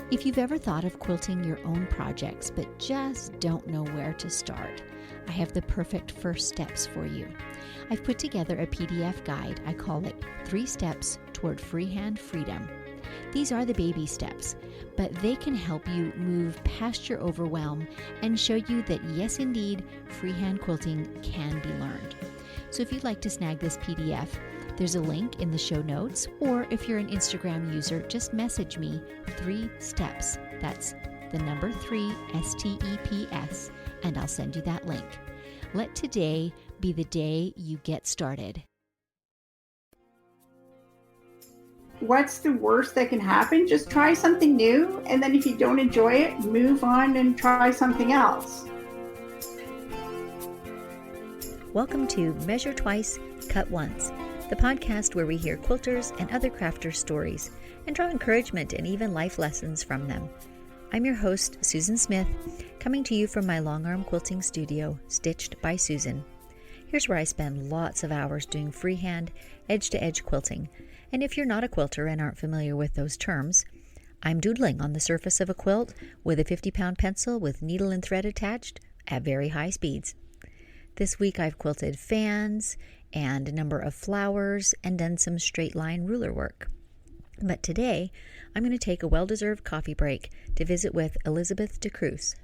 If you've ever thought of quilting your own projects but just don't know where to start, I have the perfect first steps for you. I've put together a PDF guide. I call it 3 Steps Toward Freehand Freedom. These are the baby steps, but they can help you move past your overwhelm and show you that yes, indeed, freehand quilting can be learned. So if you'd like to snag this PDF, there's a link in the show notes, or if you're an Instagram user, just message me 3 steps. That's the number 3 STEPS, and I'll send you that link. Let today be the day you get started. What's the worst that can happen? Just try something new, and then if you don't enjoy it, move on and try something else. Welcome to Measure Twice, Cut Once, the podcast where we hear quilters and other crafters' stories and draw encouragement and even life lessons from them. I'm your host, Susan Smith, coming to you from my long-arm quilting studio, Stitched by Susan. Here's where I spend lots of hours doing freehand, edge-to-edge quilting. And if you're not a quilter and aren't familiar with those terms, I'm doodling on the surface of a quilt with a 50-pound pencil with needle and thread attached at very high speeds. This week I've quilted fans and a number of flowers and done some straight line ruler work. But today I'm going to take a well-deserved coffee break to visit with Elizabeth DeCroos.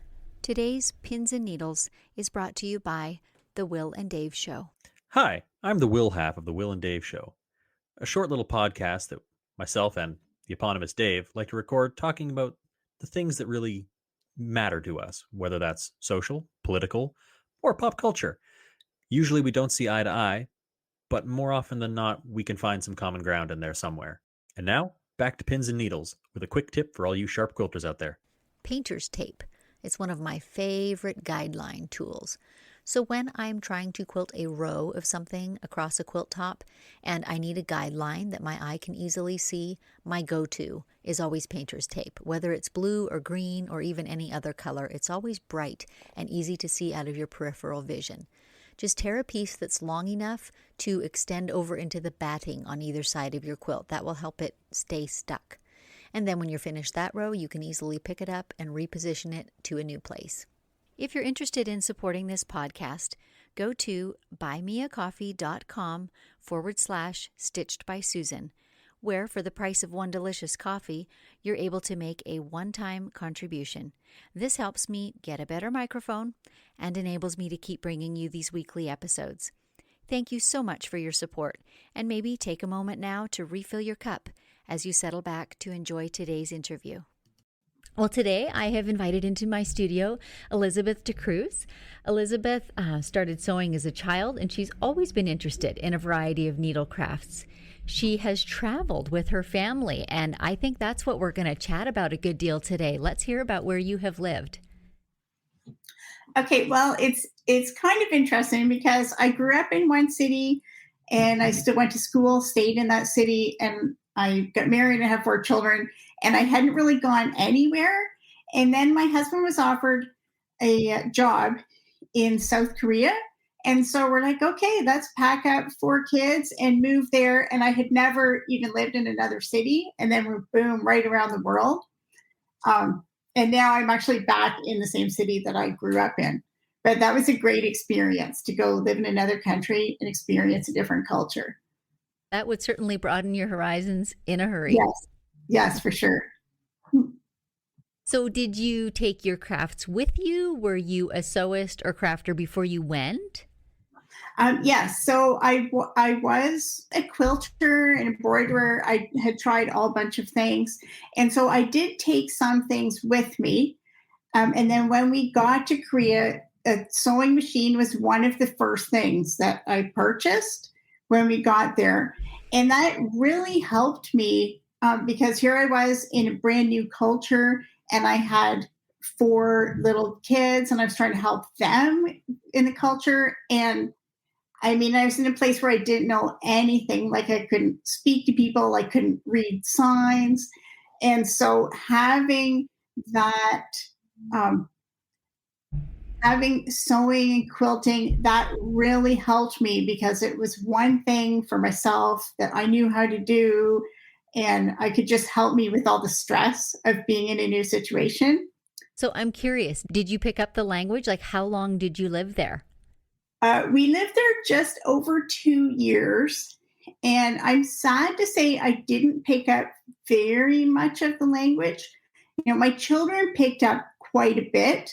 Today's Pins and Needles is brought to you by The Will and Dave Show. Hi, I'm the Will half of The Will and Dave Show, a short little podcast that myself and the eponymous Dave like to record talking about the things that really matter to us, whether that's social, political, or pop culture. Usually we don't see eye to eye, but more often than not, we can find some common ground in there somewhere. And now, back to Pins and Needles with a quick tip for all you sharp quilters out there. Painter's tape. It's one of my favorite guideline tools. So when I'm trying to quilt a row of something across a quilt top and I need a guideline that my eye can easily see, my go-to is always painter's tape. Whether it's blue or green or even any other color, it's always bright and easy to see out of your peripheral vision. Just tear a piece that's long enough to extend over into the batting on either side of your quilt. That will help it stay stuck. And then when you're finished that row, you can easily pick it up and reposition it to a new place. If you're interested in supporting this podcast, go to buymeacoffee.com/StitchedBySusan, where for the price of one delicious coffee, you're able to make a one-time contribution. This helps me get a better microphone and enables me to keep bringing you these weekly episodes. Thank you so much for your support, and maybe take a moment now to refill your cup as you settle back to enjoy today's interview. Well, today I have invited into my studio Elizabeth DeCroos. Elizabeth started sewing as a child, and she's always been interested in a variety of needle crafts. She has traveled with her family, and I think that's what we're going to chat about a good deal today. Let's hear about where you have lived. Okay, well, it's kind of interesting because I grew up in one city and I still went to school, stayed in that city, and I got married and have 4 children, and I hadn't really gone anywhere. And then my husband was offered a job in South Korea. And so we're like, okay, let's pack up 4 kids and move there. And I had never even lived in another city. And then we're boom, right around the world. And now I'm actually back in the same city that I grew up in. But that was a great experience to go live in another country and experience a different culture. That would certainly broaden your horizons in a hurry. Yes, for sure. So did you take your crafts with you? Were you a sewist or crafter before you went? Yes. So I was a quilter and embroiderer. I had tried all a bunch of things. And so I did take some things with me. And then when we got to Korea, a sewing machine was one of the first things that I purchased when we got there. And that really helped me because here I was in a brand new culture and I had 4 little kids and I was trying to help them in the culture. And I mean, I was in a place where I didn't know anything. Like I couldn't speak to people. I couldn't read signs. And so having that, having sewing and quilting, that really helped me because it was one thing for myself that I knew how to do. and I could just help me with all the stress of being in a new situation. So I'm curious, did you pick up the language? Like, how long did you live there? We lived there just over 2 years, and I'm sad to say I didn't pick up very much of the language. My children picked up quite a bit.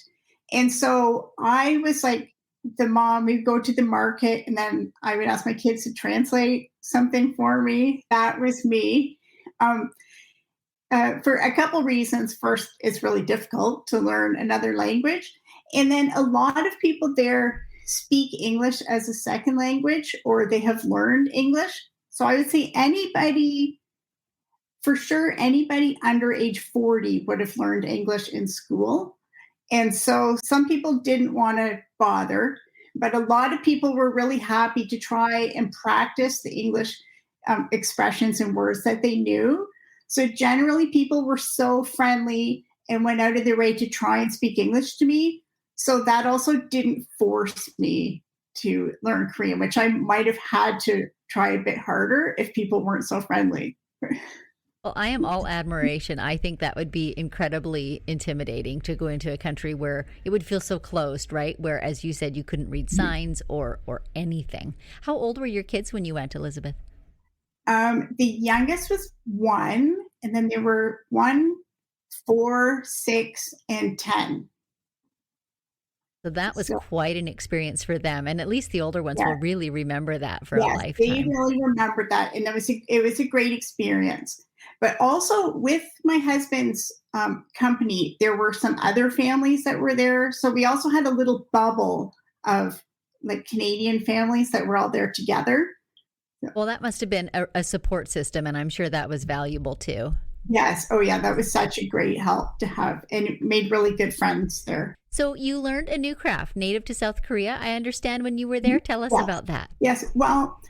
And so I was like the mom who'd go to the market and then I would ask my kids to translate something for me. That was me. For a couple reasons. First, it's really difficult to learn another language. And then a lot of people there speak English as a second language, or they have learned English. So I would say for sure, anybody under age 40 would have learned English in school. And so some people didn't want to bother, but a lot of people were really happy to try and practice the English expressions and words that they knew. So generally, people were so friendly and went out of their way to try and speak English to me. So that also didn't force me to learn Korean, which I might have had to try a bit harder if people weren't so friendly. Well, I am all admiration. I think that would be incredibly intimidating to go into a country where it would feel so closed, right? Where, as you said, you couldn't read signs or anything. How old were your kids when you went, Elizabeth? The youngest was 1, and then there were 1, 4, 6, and 10. So that was quite an experience for them. And at least the older ones will really remember that for a lifetime. They really remembered that. And it was a great experience. But also with my husband's company, there were some other families that were there. So we also had a little bubble of like Canadian families that were all there together. Well, that must have been a support system, and I'm sure that was valuable too. Yes. Oh, yeah. That was such a great help to have, and it made really good friends there. So you learned a new craft native to South Korea, I understand, when you were there. Tell us about that. Yes. Well,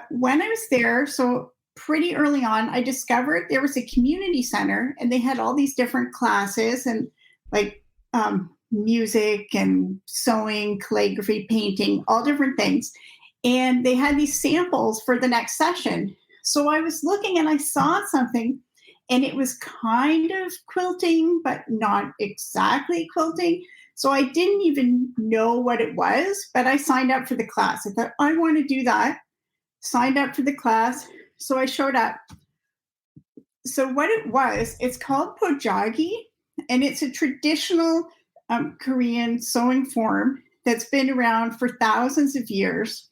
when I was there, so pretty early on, I discovered there was a community center, and they had all these different classes and like music and sewing, calligraphy, painting, all different things. And they had these samples for the next session. So I was looking and I saw something, and it was kind of quilting, but not exactly quilting. So I didn't even know what it was, but I signed up for the class. I thought, I want to do that. Signed up for the class. So I showed up. So what it was, it's called Pojagi, and it's a traditional Korean sewing form that's been around for thousands of years.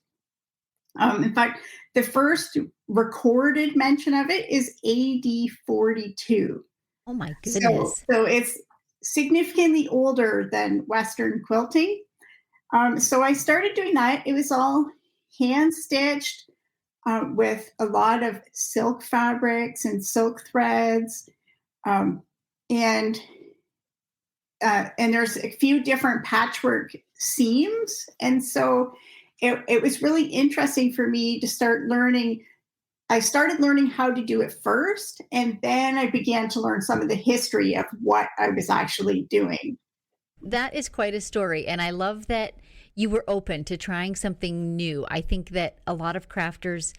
In fact, the first recorded mention of it is AD 42. Oh my goodness. So it's significantly older than Western quilting. So I started doing that. It was all hand stitched with a lot of silk fabrics and silk threads. And there's a few different patchwork seams. And so it was really interesting for me to start learning. I started learning how to do it first, and then I began to learn some of the history of what I was actually doing. That is quite a story. And I love that you were open to trying something new. I think that a lot of crafters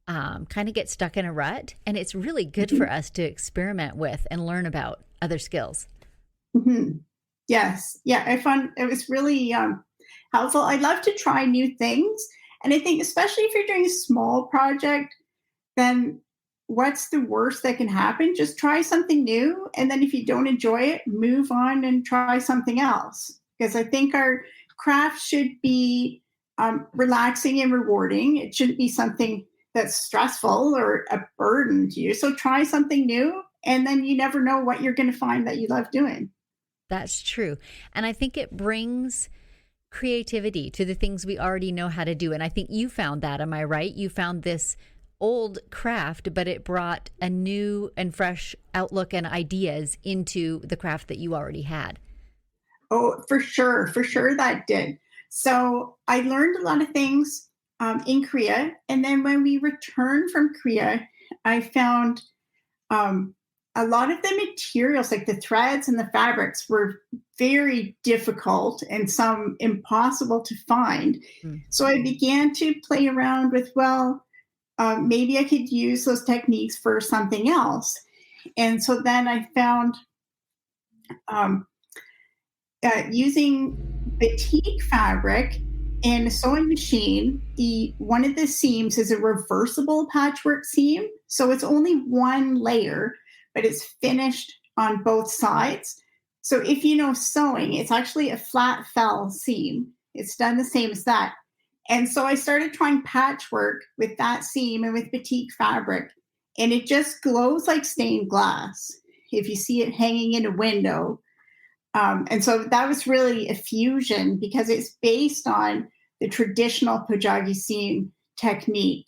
kind of get stuck in a rut, and it's really good for us to experiment with and learn about other skills. Mm-hmm. Yes. Yeah, I found it was really helpful. I love to try new things. And I think especially if you're doing a small project, then what's the worst that can happen? Just try something new. And then if you don't enjoy it, move on and try something else. Because I think our craft should be relaxing and rewarding. It shouldn't be something that's stressful or a burden to you. So try something new, and then you never know what you're going to find that you love doing. That's true. And I think it brings creativity to the things we already know how to do. And I think you found that. Am I right? You found this old craft, but it brought a new and fresh outlook and ideas into the craft that you already had. Oh, for sure. For sure that did. So I learned a lot of things in Korea. And then when we returned from Korea, I found a lot of the materials, like the threads and the fabrics, were very difficult and some impossible to find. So I began to play around with, well, maybe I could use those techniques for something else. And so then I found using batik fabric in a sewing machine, one of the seams is a reversible patchwork seam. So it's only one layer, but it's finished on both sides. So if you know sewing, it's actually a flat fell seam. It's done the same as that. And so I started trying patchwork with that seam and with batik fabric, and it just glows like stained glass if you see it hanging in a window. And so that was really a fusion because it's based on the traditional Pojagi seam technique,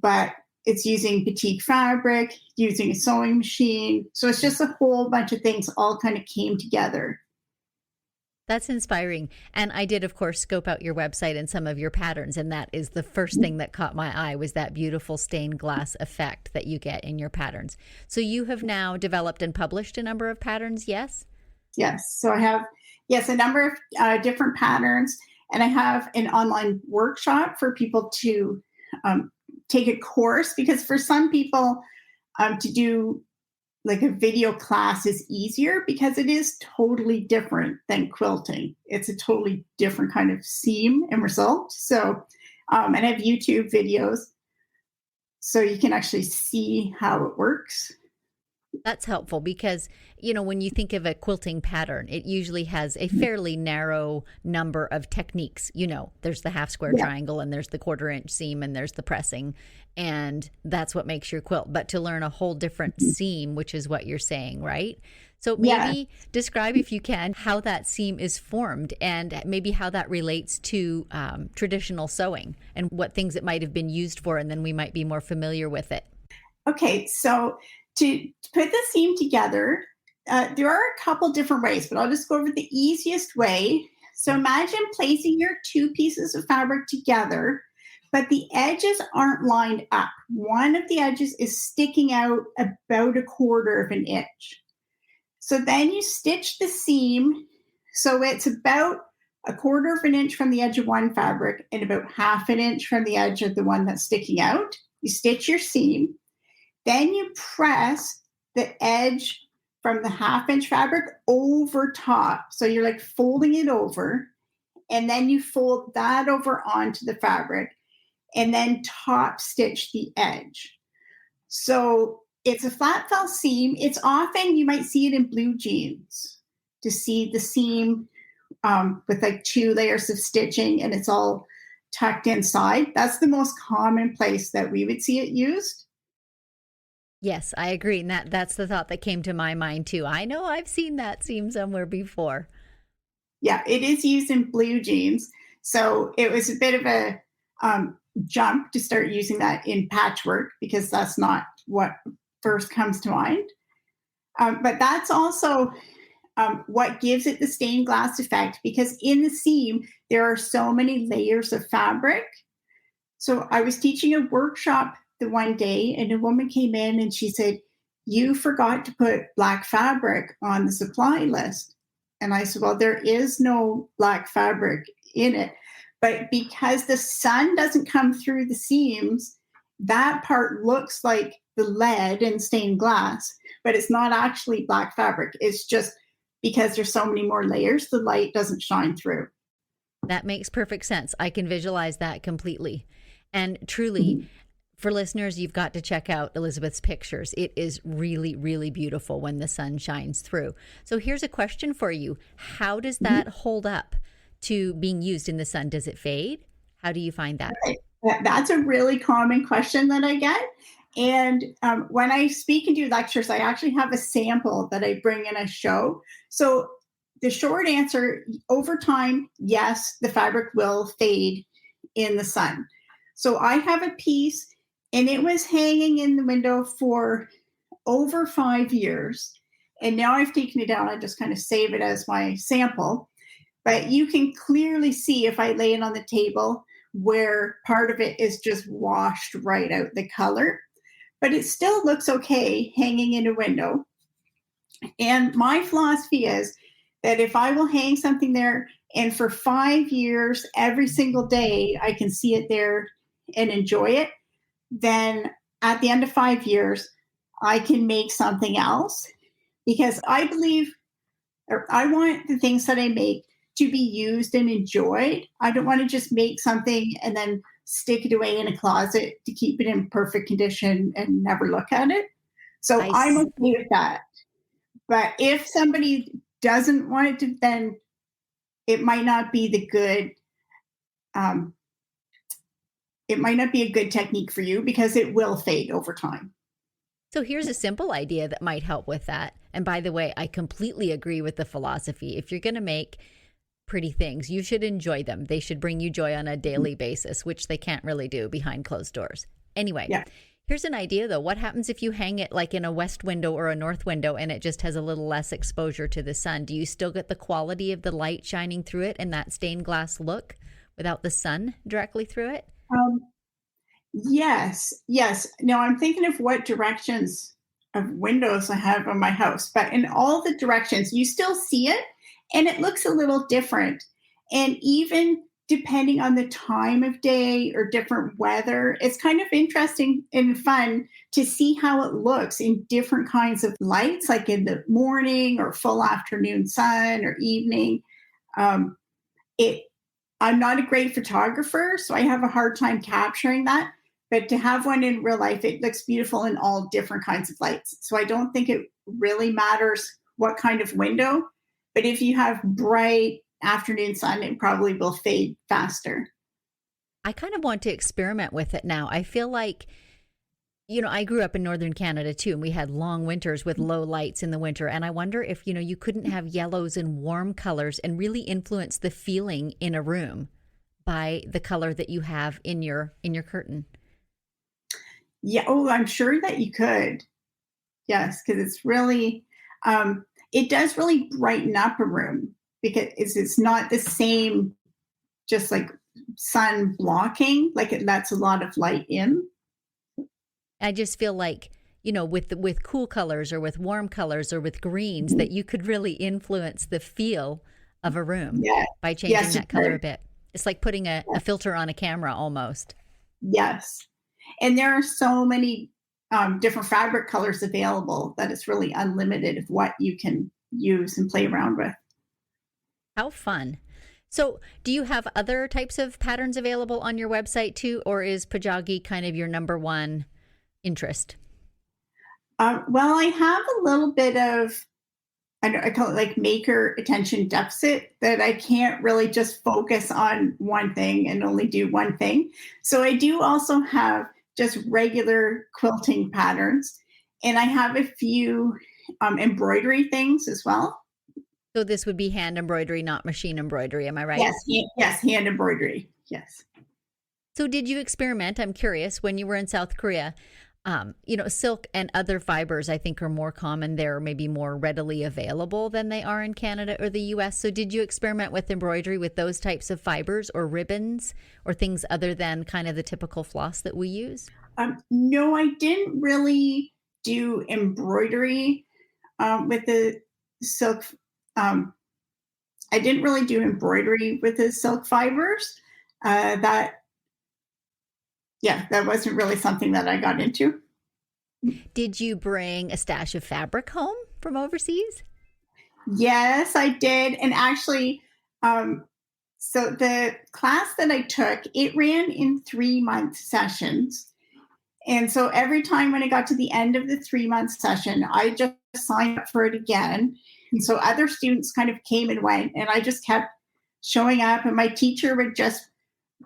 but it's using batik fabric, using a sewing machine. So it's just a whole bunch of things all kind of came together. That's inspiring. And I did, of course, scope out your website and some of your patterns. And that is the first thing that caught my eye was that beautiful stained glass effect that you get in your patterns. So you have now developed and published a number of patterns, yes? Yes. So I have, a number of different patterns. And I have an online workshop for people to take a course, because for some people to do like a video class is easier because it is totally different than quilting. It's a totally different kind of seam and result. So, and I have YouTube videos so you can actually see how it works. That's helpful because, when you think of a quilting pattern, it usually has a fairly narrow number of techniques. There's the half square triangle and there's the 1/4 inch seam and there's the pressing, and that's what makes your quilt. But to learn a whole different seam, which is what you're saying, right? So maybe describe, if you can, how that seam is formed and maybe how that relates to traditional sewing and what things it might have been used for, and then we might be more familiar with it. Okay, so to put the seam together, there are a couple different ways, but I'll just go over the easiest way. So imagine placing your two pieces of fabric together, but the edges aren't lined up. One of the edges is sticking out about 1/4 inch. So then you stitch the seam. So it's about 1/4 inch from the edge of one fabric and about 1/2 inch from the edge of the one that's sticking out. You stitch your seam. Then you press the edge from the 1/2 inch fabric over top. So you're like folding it over, and then you fold that over onto the fabric and then top stitch the edge. So it's a flat fell seam. It's often, you might see it in blue jeans, to see the seam with like 2 layers of stitching and it's all tucked inside. That's the most common place that we would see it used. Yes, I agree. And that's the thought that came to my mind too. I know I've seen that seam somewhere before. Yeah, it is used in blue jeans. So it was a bit of a jump to start using that in patchwork because that's not what first comes to mind. But that's also what gives it the stained glass effect, because in the seam, there are so many layers of fabric. So I was teaching a workshop the one day and a woman came in and she said, "You forgot to put black fabric on the supply list." And I said, "Well, there is no black fabric in it. But because the sun doesn't come through the seams, that part looks like the lead and stained glass, but it's not actually black fabric. It's just because there's so many more layers, the light doesn't shine through." That makes perfect sense. I can visualize that completely. And truly, for listeners, you've got to check out Elizabeth's pictures. It is really, really beautiful when the sun shines through. So here's a question for you. How does that hold up to being used in the sun? Does it fade? How do you find that? That's a really common question that I get. And when I speak and do lectures, I actually have a sample that I bring in a show. So the short answer, over time, yes, the fabric will fade in the sun. So I have a piece and it was hanging in the window for over 5 years. And now I've taken it down. I just kind of save it as my sample. But you can clearly see if I lay it on the table where part of it is just washed right out, the color. But it still looks okay hanging in a window. And my philosophy is that if I will hang something there and for 5 years, every single day, I can see it there and enjoy it, then at the end of 5 years, I can make something else, because I believe, or I want the things that I make to be used and enjoyed. I don't want to just make something and then stick it away in a closet to keep it in perfect condition and never look at it. So I'm okay with that. But if somebody doesn't want it to, then it might not be the good, it might not be a good technique for you, because it will fade over time. So here's a simple idea that might help with that. And by the way, I completely agree with the philosophy. If you're going to make pretty things, you should enjoy them. They should bring you joy on a daily basis, which they can't really do behind closed doors. Anyway, here's an idea though. What happens if you hang it like in a west window or a north window and it just has a little less exposure to the sun? Do you still get the quality of the light shining through it and that stained glass look without the sun directly through it? Yes. Now I'm thinking of what directions of windows I have on my house, but in all the directions, you still see it, and it looks a little different. And even depending on the time of day or different weather, it's kind of interesting and fun to see how it looks in different kinds of lights, like in the morning or full afternoon sun or evening. I'm not a great photographer, so I have a hard time capturing that. But to have one in real life, it looks beautiful in all different kinds of lights. So I don't think it really matters what kind of window. But if you have bright afternoon sun, it probably will fade faster. I kind of want to experiment with it now. I feel like, I grew up in northern Canada too, and we had long winters with low lights in the winter. And I wonder if, you couldn't have yellows and warm colors and really influence the feeling in a room by the color that you have in your curtain. Yeah. Oh, I'm sure that you could. Yes, because it's really, it does really brighten up a room, because it's not the same, just like sun blocking, like it lets a lot of light in. I just feel like, with cool colors or with warm colors or with greens, that you could really influence the feel of a room by changing that color a bit. It's like putting a filter on a camera almost. Yes. And there are so many different fabric colors available that it's really unlimited of what you can use and play around with. How fun. So do you have other types of patterns available on your website too, or is Pojagi kind of your number one interest? Well, I have a little bit of, I call it like maker attention deficit, that I can't really just focus on one thing and only do one thing. So I do also have just regular quilting patterns, and I have a few embroidery things as well. So this would be hand embroidery, not machine embroidery. Am I right? Yes, hand embroidery. Yes. So did you experiment? I'm curious, when you were in South Korea, silk and other fibers, I think, are more common there, maybe more readily available than they are in Canada or the US. So did you experiment with embroidery with those types of fibers or ribbons or things other than kind of the typical floss that we use? No, I didn't really do embroidery with the silk. I didn't really do embroidery with the silk fibers. That wasn't really something that I got into. Did you bring a stash of fabric home from overseas? Yes, I did. And actually, so the class that I took, it ran in 3-month sessions. And so every time when I got to the end of the 3-month session, I just signed up for it again. And so other students kind of came and went, and I just kept showing up, and my teacher would just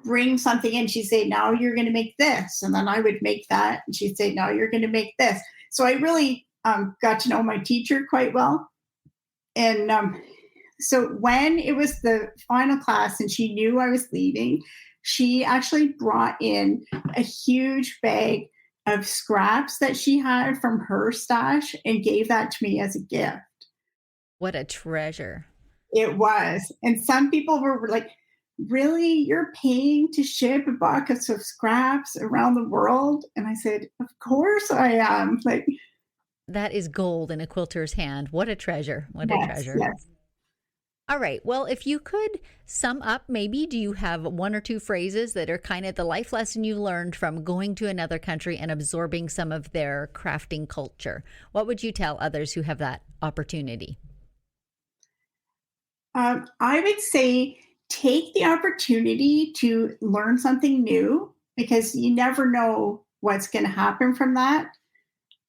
bring something in. She'd say, now you're going to make this. And then I would make that. And she'd say, now you're going to make this. So I really got to know my teacher quite well. And so when it was the final class and she knew I was leaving, she actually brought in a huge bag of scraps that she had from her stash and gave that to me as a gift. What a treasure. It was. And some people were like, really, you're paying to ship a box of scraps around the world? And I said, of course I am. Like, that is gold in a quilter's hand. What a treasure. What a treasure. Yes. All right. Well, if you could sum up, maybe, do you have one or two phrases that are kind of the life lesson you learned from going to another country and absorbing some of their crafting culture? What would you tell others who have that opportunity? I would say take the opportunity to learn something new because you never know what's going to happen from that.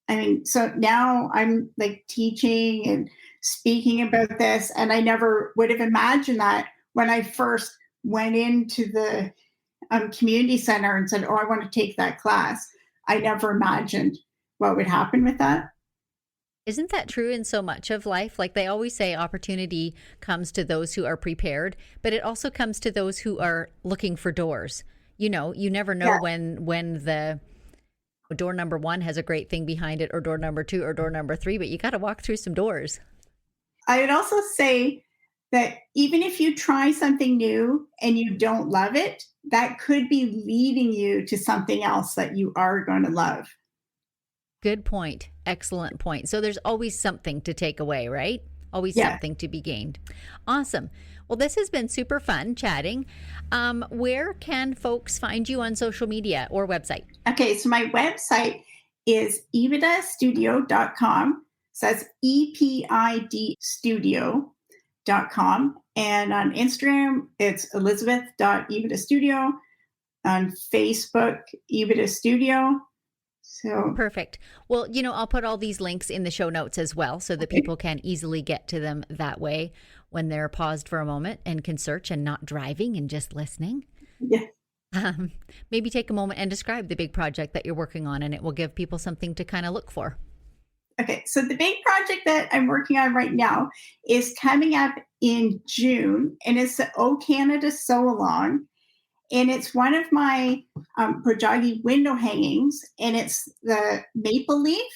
I mean, so now I'm like teaching and speaking about this, and I never would have imagined that when I first went into the community center and said, "Oh, I want to take that class." I never imagined what would happen with that. Isn't that true in so much of life? Like they always say, opportunity comes to those who are prepared, but it also comes to those who are looking for doors. You know, you never know when the door number 1 has a great thing behind it, or door number 2, or door number 3, but you got to walk through some doors. I would also say that even if you try something new and you don't love it, that could be leading you to something else that you are going to love. Good point. Excellent point. So there's always something to take away, right? Always something to be gained. Awesome. Well, this has been super fun chatting. Where can folks find you on social media or website? Okay, so my website is ebidastudio.com. So that's EPID studio.com. And on Instagram, it's elizabeth.ebidastudio. On Facebook, Ebida Studio. So perfect. Well, you know, I'll put all these links in the show notes as well so that people can easily get to them that way when they're paused for a moment and can search and not driving and just listening. Yeah. Maybe take a moment and describe the big project that you're working on, and it will give people something to kind of look for. Okay, so the big project that I'm working on right now is coming up in June, and it's the O Canada Sew Along. And it's one of my Pojagi window hangings, and it's the maple leaf.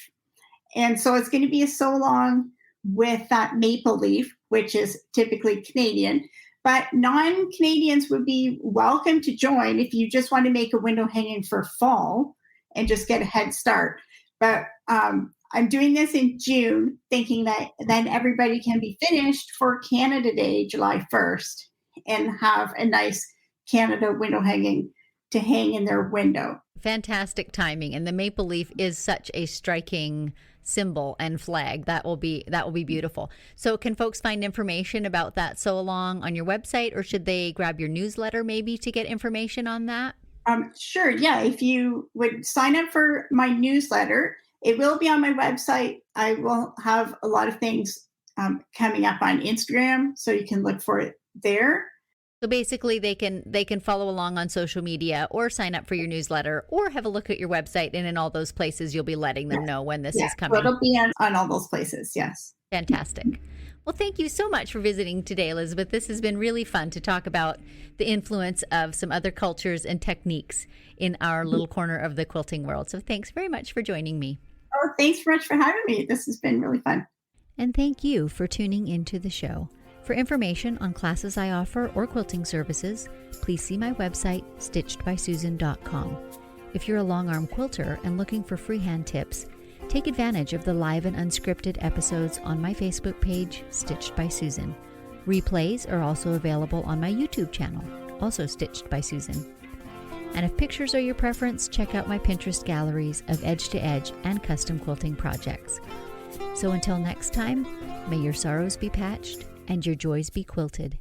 And so it's going to be a sew along with that maple leaf, which is typically Canadian. But non-Canadians would be welcome to join if you just want to make a window hanging for fall and just get a head start. But I'm doing this in June, thinking that then everybody can be finished for Canada Day, July 1st, and have a nice Canada window hanging to hang in their window. Fantastic timing. And the maple leaf is such a striking symbol and flag. That will be beautiful. So can folks find information about that sew along on your website, or should they grab your newsletter maybe to get information on that? Sure. Yeah. If you would sign up for my newsletter, it will be on my website. I will have a lot of things coming up on Instagram, so you can look for it there. So basically they can follow along on social media or sign up for your newsletter or have a look at your website, and in all those places you'll be letting them know when this is coming. It'll be on all those places, yes. Fantastic. Well, thank you so much for visiting today, Elizabeth. This has been really fun to talk about the influence of some other cultures and techniques in our little corner of the quilting world. So thanks very much for joining me. Oh, thanks very much for having me. This has been really fun. And thank you for tuning into the show. For information on classes I offer or quilting services, please see my website, StitchedBySusan.com. If you're a long-arm quilter and looking for freehand tips, take advantage of the live and unscripted episodes on my Facebook page, Stitched by Susan. Replays are also available on my YouTube channel, also Stitched by Susan. And if pictures are your preference, check out my Pinterest galleries of edge-to-edge and custom quilting projects. So until next time, may your sorrows be patched and your joys be quilted.